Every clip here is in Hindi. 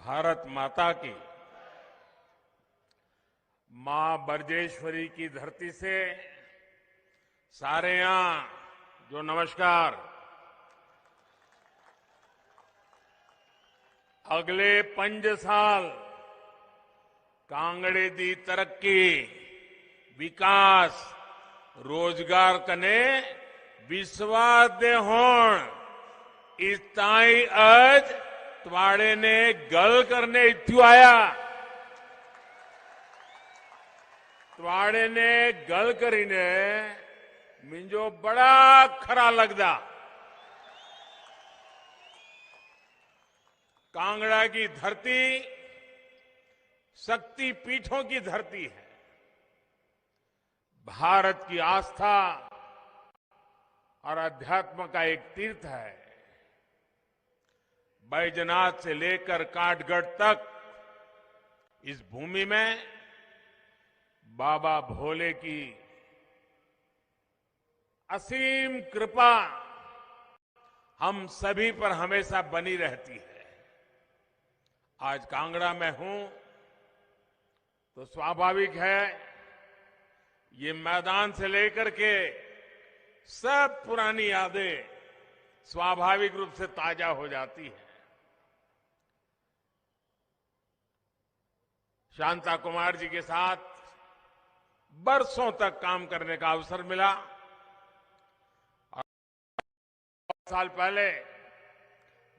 भारत माता की, मां बरजेश्वरी की धरती से सारे यहां जो नमस्कार। अगले 5 साल कांगड़े दी तरक्की, विकास, रोजगार कने विश्वास दे होण इस ताई आज त्वाड़े ने गल करने इत्यु आया। त्वाड़े ने गल करीने मिंजो बड़ा खरा लगदा। कांगड़ा की धरती शक्ति पीठों की धरती है, भारत की आस्था और अध्यात्म का एक तीर्थ है। बैजनाथ से लेकर काठगढ़ तक इस भूमि में बाबा भोले की असीम कृपा हम सभी पर हमेशा बनी रहती है। आज कांगड़ा में हूं तो स्वाभाविक है ये मैदान से लेकर के सब पुरानी यादें स्वाभाविक रूप से ताजा हो जाती है। शांता कुमार जी के साथ बरसों तक काम करने का अवसर मिला और 5 साल पहले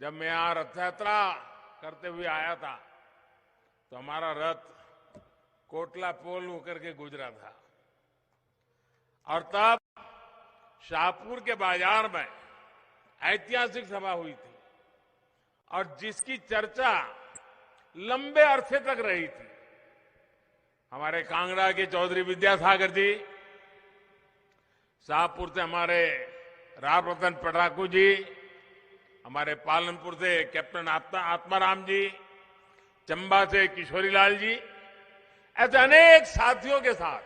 जब मैं यहां रथ यात्रा करते हुए आया था तो हमारा रथ कोटला पोल होकर के गुजरा था और तब शाहपुर के बाजार में ऐतिहासिक सभा हुई थी और जिसकी चर्चा लंबे अरसे तक रही थी। हमारे कांगड़ा के चौधरी विद्यासागर जी, शाहपुर से हमारे राव रतन पटाकू जी, हमारे पालनपुर से कैप्टन आत्माराम जी, चंबा से किशोरीलाल जी, ऐसे अनेक साथियों के साथ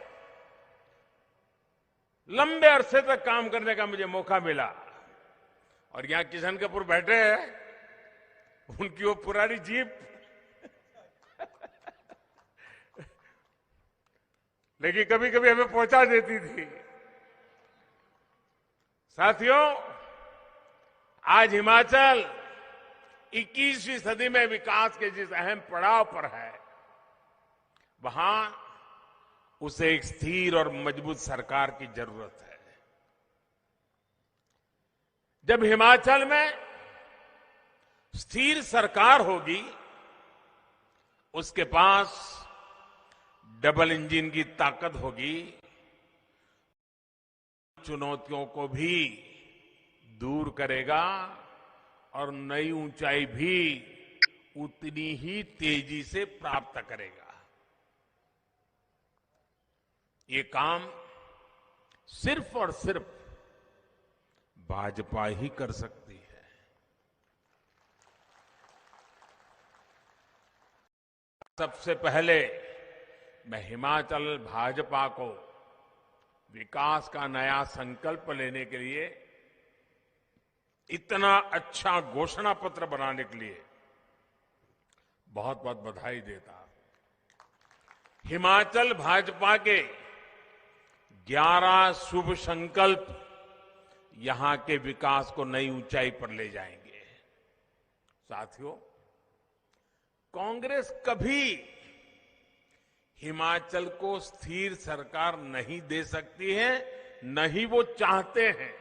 लंबे अरसे तक काम करने का मुझे मौका मिला। और यहां किशन कपूर बैठे हैं, उनकी वो पुरानी जीप लेकिन कभी कभी हमें पहुंचा देती थी। साथियों, आज हिमाचल 21वीं सदी में विकास के जिस अहम पड़ाव पर है, वहां उसे एक स्थिर और मजबूत सरकार की जरूरत है। जब हिमाचल में स्थिर सरकार होगी, उसके पास डबल इंजन की ताकत होगी, चुनौतियों को भी दूर करेगा और नई ऊंचाई भी उतनी ही तेजी से प्राप्त करेगा। ये काम सिर्फ और सिर्फ भाजपा ही कर सकती है। सबसे पहले मैं हिमाचल भाजपा को विकास का नया संकल्प लेने के लिए, इतना अच्छा घोषणा पत्र बनाने के लिए बहुत बहुत बधाई देता। हिमाचल भाजपा के 11 शुभ संकल्प यहां के विकास को नई ऊंचाई पर ले जाएंगे। साथियों, कांग्रेस कभी हिमाचल को स्थिर सरकार नहीं दे सकती है, नहीं वो चाहते हैं।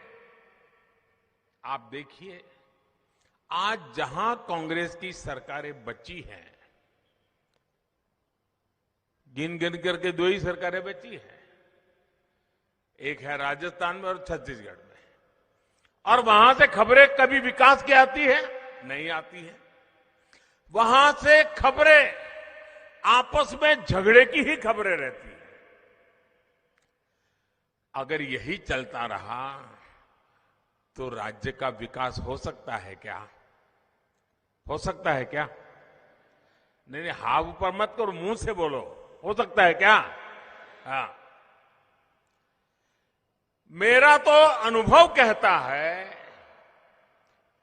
आप देखिए, आज जहां कांग्रेस की सरकारें बची हैं, गिन गिन करके 2 ही सरकारें बची हैं। एक है राजस्थान में और छत्तीसगढ़ में, और वहां से खबरें कभी विकास की आती है? नहीं आती है। वहां से खबरें आपस में झगड़े की ही खबरें रहती हैं। अगर यही चलता रहा तो राज्य का विकास हो सकता है क्या? हो सकता है क्या? नहीं, हाथ ऊपर मत करो, मुंह से बोलो, हो सकता है क्या? हाँ, मेरा तो अनुभव कहता है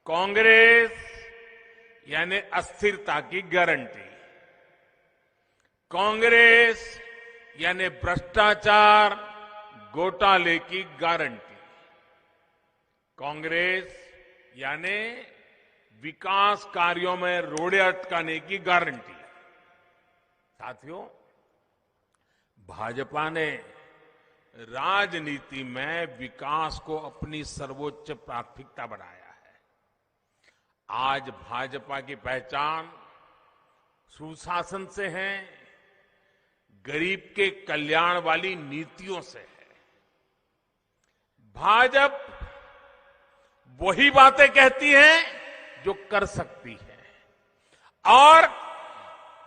कांग्रेस यानी अस्थिरता की गारंटी, कांग्रेस यानी भ्रष्टाचार घोटाले की गारंटी, कांग्रेस यानी विकास कार्यों में रोड़े अटकाने की गारंटी। साथियों, भाजपा ने राजनीति में विकास को अपनी सर्वोच्च प्राथमिकता बनाया है। आज भाजपा की पहचान सुशासन से है, गरीब के कल्याण वाली नीतियों से है। भाजपा वही बातें कहती है जो कर सकती है और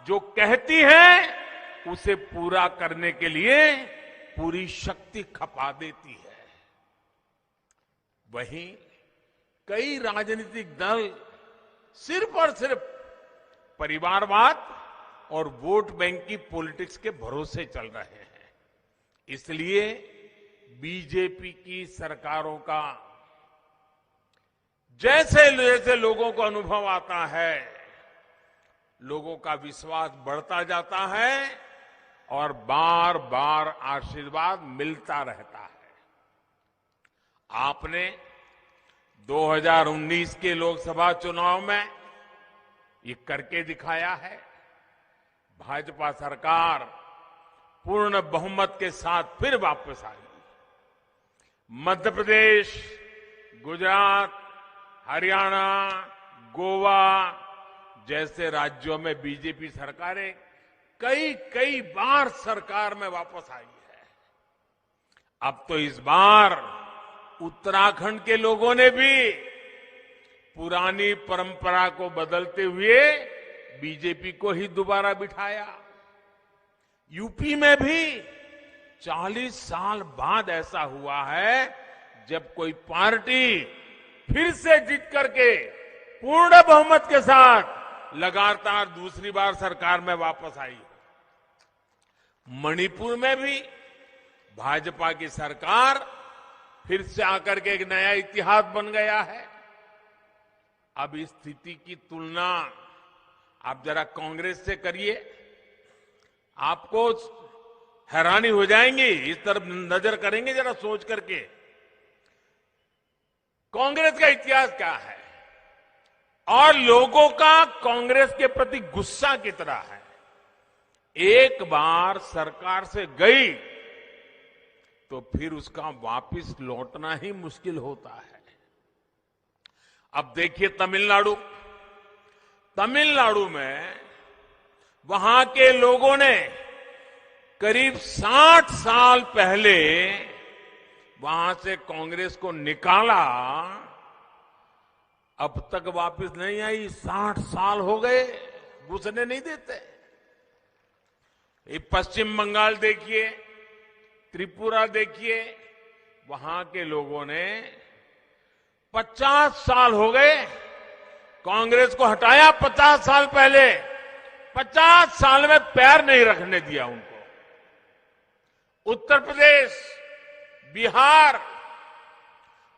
जो कहती है उसे पूरा करने के लिए पूरी शक्ति खपा देती है। वहीं कई राजनीतिक दल सिर्फ और सिर्फ परिवारवाद और वोट बैंक की पॉलिटिक्स के भरोसे चल रहे हैं। इसलिए बीजेपी की सरकारों का जैसे जैसे लोगों को अनुभव आता है, लोगों का विश्वास बढ़ता जाता है और बार बार आशीर्वाद मिलता रहता है। आपने 2019 के लोकसभा चुनाव में ये करके दिखाया है। भाजपा सरकार पूर्ण बहुमत के साथ फिर वापस आई। मध्य प्रदेश, गुजरात, हरियाणा, गोवा जैसे राज्यों में बीजेपी सरकारें कई बार सरकार में वापस आई है। अब तो इस बार उत्तराखंड के लोगों ने भी पुरानी परंपरा को बदलते हुए बीजेपी को ही दोबारा बिठाया। यूपी में भी 40 साल बाद ऐसा हुआ है जब कोई पार्टी फिर से जीत करके पूर्ण बहुमत के साथ लगातार दूसरी बार सरकार में वापस आई। मणिपुर में भी भाजपा की सरकार फिर से आकर के एक नया इतिहास बन गया है। अब इस स्थिति की तुलना आप जरा कांग्रेस से करिए, आपको हैरानी हो जाएंगी। इस तरफ नजर करेंगे जरा सोच करके, कांग्रेस का इतिहास क्या है और लोगों का कांग्रेस के प्रति गुस्सा कितना है। एक बार सरकार से गई तो फिर उसका वापस लौटना ही मुश्किल होता है। अब देखिए तमिलनाडु में वहां के लोगों ने करीब 60 साल पहले वहां से कांग्रेस को निकाला, अब तक वापस नहीं आई। 60 साल हो गए, घुसने नहीं देते। ये पश्चिम बंगाल देखिए, त्रिपुरा देखिए, वहां के लोगों ने 50 साल हो गए कांग्रेस को हटाया। 50 साल पहले 50 साल में पैर नहीं रखने दिया उनको। उत्तर प्रदेश, बिहार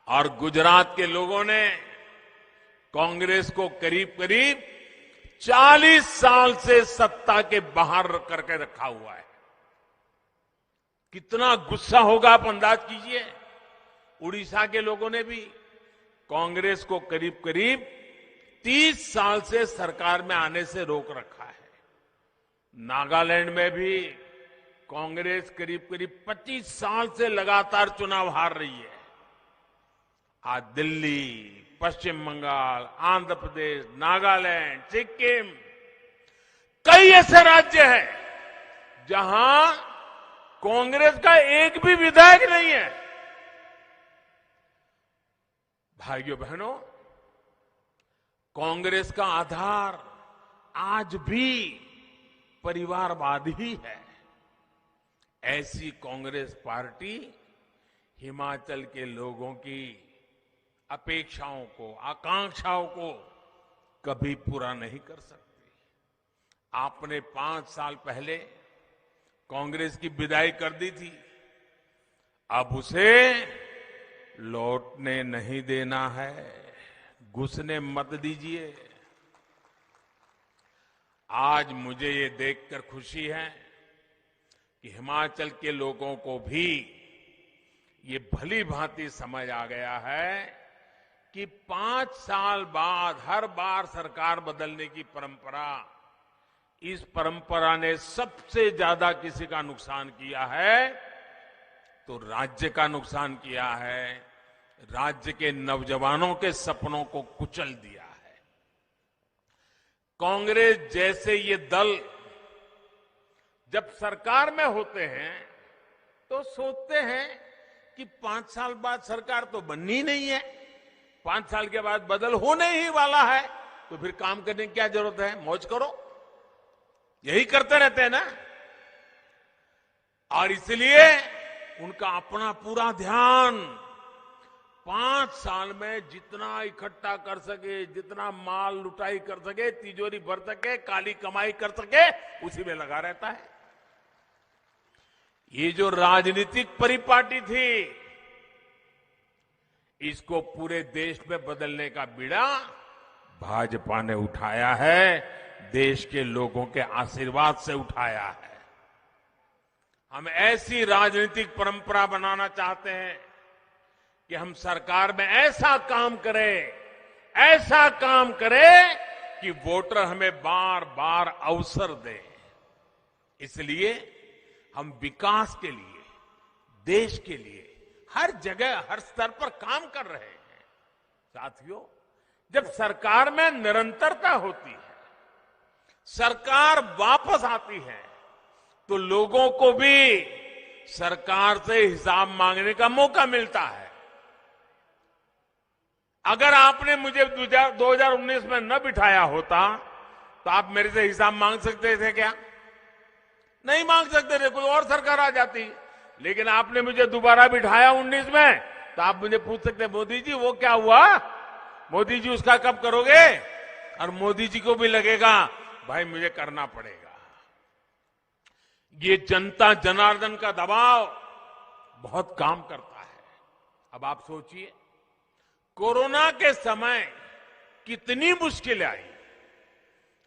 और गुजरात के लोगों ने कांग्रेस को करीब करीब 40 साल से सत्ता के बाहर करके रखा हुआ है। कितना गुस्सा होगा आप अंदाज कीजिए। उड़ीसा के लोगों ने भी कांग्रेस को करीब करीब 30 साल से सरकार में आने से रोक रखा है। नागालैंड में भी कांग्रेस करीब करीब 25 साल से लगातार चुनाव हार रही है। आज दिल्ली, पश्चिम बंगाल, आंध्र प्रदेश, नागालैंड, सिक्किम, कई ऐसे राज्य हैं जहां कांग्रेस का एक भी विधायक नहीं है। भाइयों बहनों, कांग्रेस का आधार आज भी परिवारवाद ही है। ऐसी कांग्रेस पार्टी हिमाचल के लोगों की अपेक्षाओं को, आकांक्षाओं को कभी पूरा नहीं कर सकती। आपने 5 साल पहले कांग्रेस की विदाई कर दी थी, अब उसे लौटने नहीं देना है। घुसने मत दीजिए। आज मुझे ये देखकर खुशी है कि हिमाचल के लोगों को भी ये भली भांति समझ आ गया है कि 5 साल बाद हर बार सरकार बदलने की परंपरा, इस परंपरा ने सबसे ज्यादा किसी का नुकसान किया है तो राज्य का नुकसान किया है, राज्य के नौजवानों के सपनों को कुचल दिया है। कांग्रेस जैसे ये दल जब सरकार में होते हैं तो सोचते हैं कि 5 साल बाद सरकार तो बननी नहीं है, 5 साल के बाद बदल होने ही वाला है, तो फिर काम करने की क्या जरूरत है, मौज करो, यही करते रहते हैं ना। और इसलिए उनका अपना पूरा ध्यान 5 साल में जितना इकट्ठा कर सके, जितना माल लुटाई कर सके, तिजोरी भर सके, काली कमाई कर सके, उसी में लगा रहता है। ये जो राजनीतिक परिपाटी थी, इसको पूरे देश में बदलने का बीड़ा भाजपा ने उठाया है, देश के लोगों के आशीर्वाद से उठाया है। हम ऐसी राजनीतिक परंपरा बनाना चाहते हैं कि हम सरकार में ऐसा काम करें कि वोटर हमें बार बार अवसर दें। इसलिए हम विकास के लिए, देश के लिए हर जगह, हर स्तर पर काम कर रहे हैं। साथियों, जब सरकार में निरंतरता होती है, सरकार वापस आती है, तो लोगों को भी सरकार से हिसाब मांगने का मौका मिलता है। अगर आपने मुझे 2019 में न बिठाया होता तो आप मेरे से हिसाब मांग सकते थे क्या? नहीं मांग सकते थे, कोई और सरकार आ जाती। लेकिन आपने मुझे दोबारा बिठाया 19 में, तो आप मुझे पूछ सकते, मोदी जी वो क्या हुआ, मोदी जी उसका कब करोगे? और मोदी जी को भी लगेगा भाई मुझे करना पड़ेगा। ये जनता जनार्दन का दबाव बहुत काम करता है। अब आप सोचिए, कोरोना के समय कितनी मुश्किलें आई।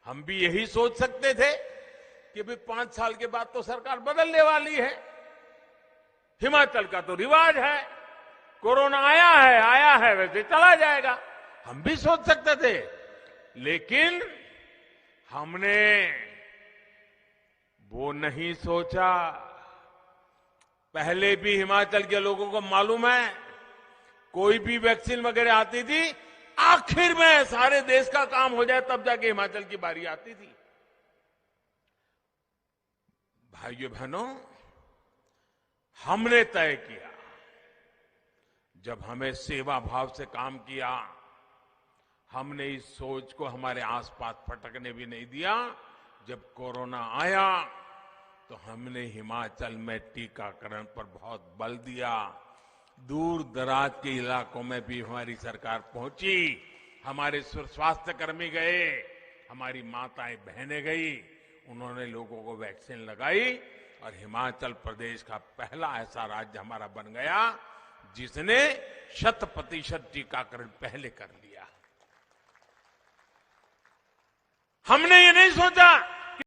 हम भी यही सोच सकते थे कि भाई 5 साल के बाद तो सरकार बदलने वाली है, हिमाचल का तो रिवाज है, कोरोना आया है वैसे चला जाएगा, हम भी सोच सकते थे। लेकिन हमने वो नहीं सोचा। पहले भी हिमाचल के लोगों को मालूम है, कोई भी वैक्सीन वगैरह आती थी, आखिर में सारे देश का काम हो जाए तब जाके हिमाचल की बारी आती थी। भाइयों बहनों, हमने तय किया, जब हमें सेवा भाव से काम किया, हमने इस सोच को हमारे आसपास फटकने भी नहीं दिया। जब कोरोना आया तो हमने हिमाचल में टीकाकरण पर बहुत बल दिया। दूर दराज के इलाकों में भी हमारी सरकार पहुंची, हमारे स्वास्थ्य कर्मी गए, हमारी माताएं बहनें गई, उन्होंने लोगों को वैक्सीन लगाई और हिमाचल प्रदेश का पहला ऐसा राज्य हमारा बन गया जिसने 100% टीकाकरण पहले कर लिया। हमने ये नहीं सोचा